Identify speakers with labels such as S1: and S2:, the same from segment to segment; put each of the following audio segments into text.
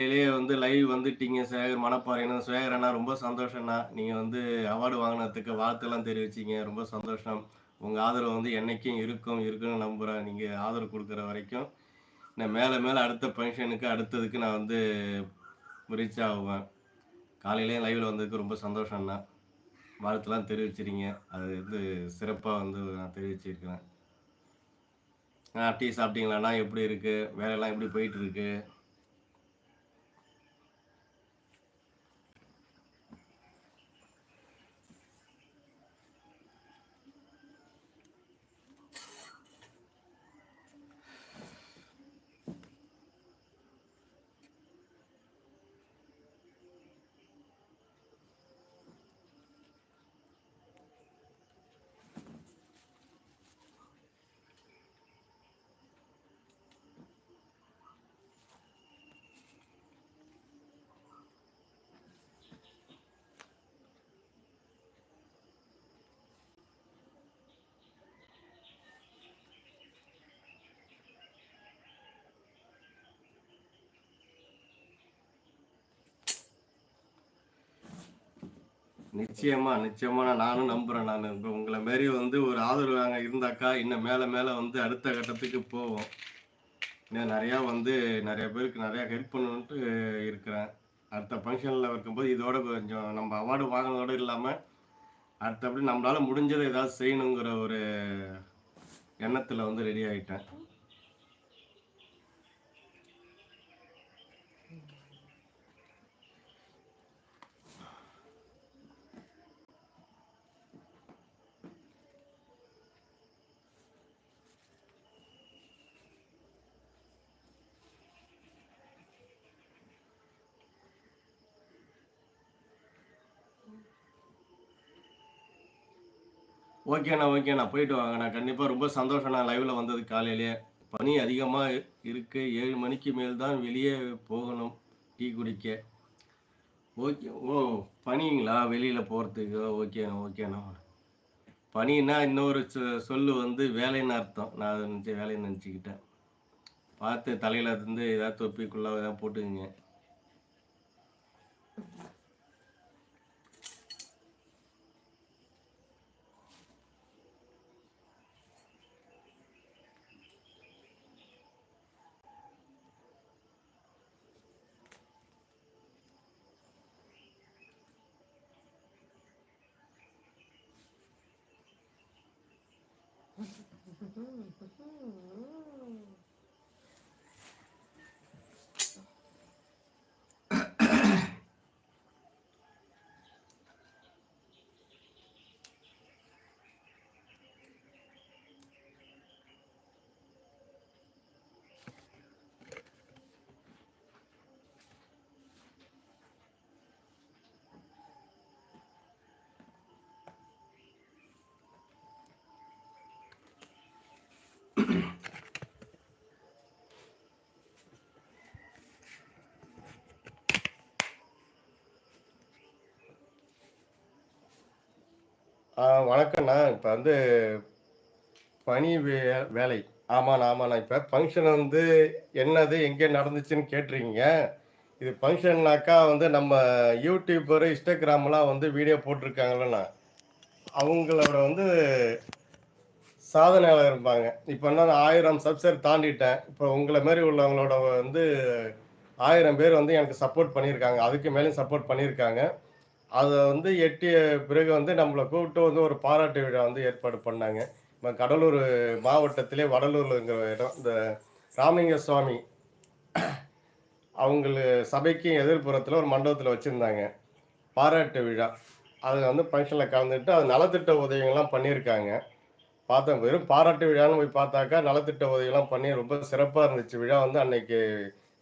S1: காலையிலேயே வந்து லைவ் வந்துட்டீங்க சேகர் மணப்பாறைன்னு. சேகர் அண்ணா ரொம்ப சந்தோஷம்ண்ணா. நீங்க வந்து அவார்டு வாங்குனதுக்கு வாழ்த்துலாம் தெரிவிச்சீங்க. ரொம்ப சந்தோஷம். உங்க ஆதரவு வந்து என்னைக்கும் இருக்கும், இருக்குன்னு நம்புறேன். நீங்க ஆதரவு குடுக்குற வரைக்கும், நான் மேல மேல அடுத்த ஃபங்ஷனுக்கு அடுத்ததுக்கு நான் வந்து ரீச் ஆவேன். காலையிலேயே லைவ்ல வந்ததுக்கு ரொம்ப சந்தோஷம்ண்ணா. வாழ்த்துலாம் தெரிவிச்சிருங்க. அது வந்து சிறப்பா வந்து நான் தெரிவிச்சிருக்கிறேன். டீ சாப்பிட்டீங்களாண்ணா? எப்படி இருக்கு? வேலைலாம் எப்படி போயிட்டு இருக்கு? நிச்சயமா, நிச்சயமா நானும் நம்புறேன் நானு. இப்ப உங்கள மாரி வந்து ஒரு ஆதரவு அங்க இருந்தாக்கா, இன்னும் மேல மேல வந்து அடுத்த கட்டத்துக்கு போவோம். இன்னும் நெறையா வந்து நெறைய பேருக்கு நெறையா ஹெல்ப் பண்ணணுன்ட்டு இருக்கிறேன். அடுத்த ஃபங்ஷன்ல இருக்கும்போது இதோட கொஞ்சம் நம்ம அவார்டு வாங்குனதோட இல்லாம, அடுத்தபடி நம்மளால முடிஞ்சத ஏதாவது செய்யணுங்கிற ஒரு எண்ணத்துல வந்து ரெடி ஆயிட்டேன். ஓகேண்ணா, ஓகேண்ணா. போயிட்டு வாங்கண்ணா. கண்டிப்பா ரொம்ப சந்தோஷம் நான் லைவ்ல வந்தது காலையிலேயே. பனி அதிகமா இருக்கு. 7 மணிக்கு மேல் தான் வெளியே போகணும் டீ குடிக்க. ஓகே. ஓ! பனிங்களா? வெளியில போறதுக்கு. ஓகேண்ணா, ஓகேண்ணா. பனின்னா இன்னொரு சொல்லு வந்து வேலைன்னு அர்த்தம். நான் அத நெனச்சு வேலைன்னு நெனச்சுக்கிட்டேன். பார்த்து தலையில இருந்து ஏதாவது தொப்பிக்குள்ள ஏதாவது போட்டுக்கங்க. வணக்கம்ண்ணா. இப்ப வந்து பணி வேலை. ஆமாண்ணா, ஆமாண்ணா. இப்ப ஃபங்ஷன் வந்து என்னது, எங்கே நடந்துச்சுன்னு கேட்டிருக்கீங்க. இது ஃபங்ஷன்னாக்கா வந்து நம்ம யூடியூபர், இன்ஸ்டாகிராம்லாம் வந்து வீடியோ போட்டிருக்காங்கல்லண்ணா. அவங்களோட வந்து சாதனையாளர் இருப்பாங்க. இப்ப நான் 1000 சப்ஸ்கிரைபர் தாண்டிட்டேன். இப்போ உங்கள மாரி உள்ளவங்களோட வந்து 1000 பேர் வந்து எனக்கு சப்போர்ட் பண்ணியிருக்காங்க. அதுக்கு மேலயும் சப்போர்ட் பண்ணியிருக்காங்க. அத வந்து எட்டிய பிறகு வந்து நம்மள கூப்பிட்டு வந்து ஒரு பாராட்டு விழா வந்து ஏற்பாடு பண்ணாங்க. நம்ம கடலூர் மாவட்டத்திலே வடலூர்லங்கிற இடம். இந்த ராமலிங்க சுவாமி அவங்கள சபைக்கு எதிர்ப்புறத்துல ஒரு மண்டபத்துல வச்சிருந்தாங்க. பாராட்டு விழா. அதுல வந்து ஃபங்ஷன்ல கலந்துட்டு, அது நலத்திட்ட உதவிகள்லாம் பண்ணியிருக்காங்க. பார்த்தேன். வெறும் பாராட்டு விழான்னு போய் பார்த்தாக்கா, நலத்திட்ட உதவிலாம் பண்ணி ரொம்ப சிறப்பா இருந்துச்சு. விழா வந்து அன்னைக்கு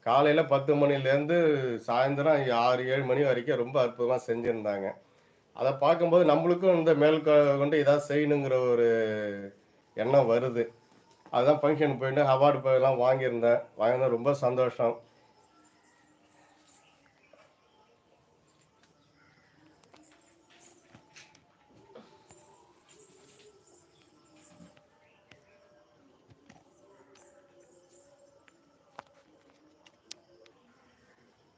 S1: காலையில 10 மணிலேருந்து சாயந்தரம் 6, 7 மணி வரைக்கும் ரொம்ப அற்புதமா செஞ்சிருந்தாங்க. அத பார்க்கும்போது நம்மளுக்கும் இந்த கொண்டு ஏதாவது செய்யணுங்கிற ஒரு எண்ணம் வருது. அதுதான் ஃபங்ஷன் போயிட்டு அவார்டு எல்லாம் வாங்கியிருந்தேன். வாங்கினது ரொம்ப சந்தோஷம்.